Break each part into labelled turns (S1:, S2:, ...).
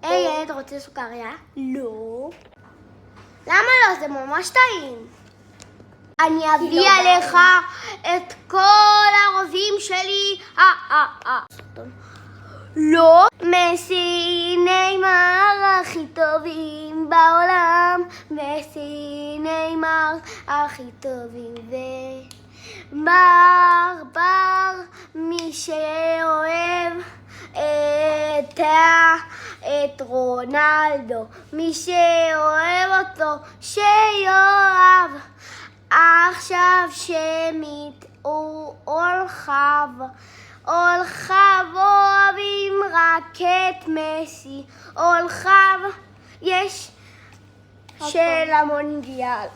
S1: היי ילד, רוצה סוכריה? לא. למה לא? זה ממש טעים. אני אביא עליך את כל הרובים שלי. לא. מסי ניימר הכי טובים בעולם. מסי ניימר הכי טובים בר מי שאוהב את רונלדו, מי שאוהב אותו שיואב. עכשיו שמית אולחב אוהבים רק את מסי. אולחב יש של המונדיאל.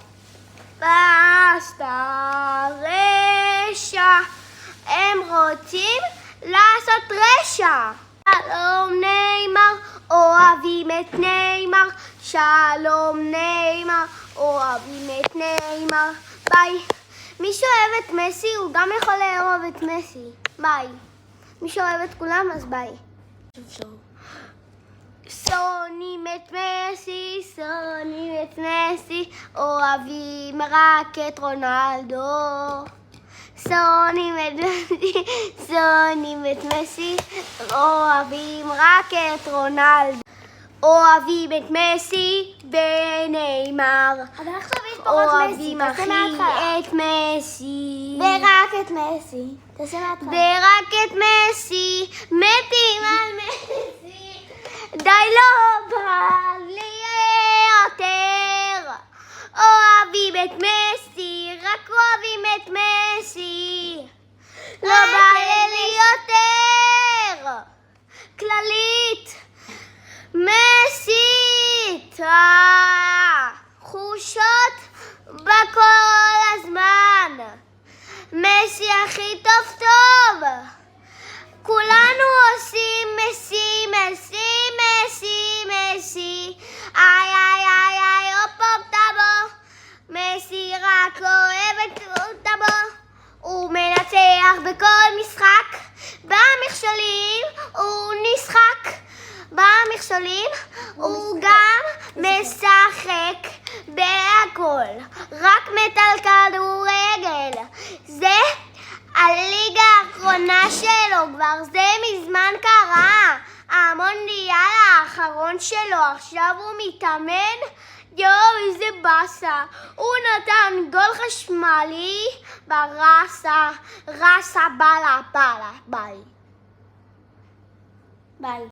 S1: פסטה רשע, הם רוצים לעשות רשע. שלום ניימר, אוהבים את ניימר. שלום ניימר, אוהבים את ניימר. ביי. מי שאוהב את מסי הוא גם יכול לאהוב את מסי. ביי. מי שאוהב את כולם אז ביי. שונאים את מסי, שונאים את מסי, אוהבים רק את רונלדו. שונאים את מסי, שונאים את מסי, אוהבים רק את רונלדו. אוהבים את מסי וניימר.
S2: אבל עכשיו יש פה רק מסי, תעשה מההתחלה.
S1: את מסי.
S2: ורק את מסי. תעשה מההתחלה.
S1: ורק את מסי, מתים על מסי. די לא בא לי יותר. אוהבים את מסי, רק אוהבים את מסי. לא בא לי יותר. כללית. מסית. חושות בכל הזמן. מסי הכי טוב טוב. כולנו עושים מסי, מסי, מסי, מסי. איי, איי, איי, איי, הופ, הופ, טאבו. מסי רק אוהב את טאבו. הוא מנצח בכל משחק. במכשולים הוא נשחק. במכשולים הוא גם משחק בהכל. רק מת על כדורגל. זה הליגה האחרונה שלו, כבר זה מזמן קרה. המונדיאל האחרון שלו, עכשיו הוא מתאמן. יואו, איזה באסה. הוא נתן גול חשמלי ברסה, רסה בלה בלה. ביי. ביי.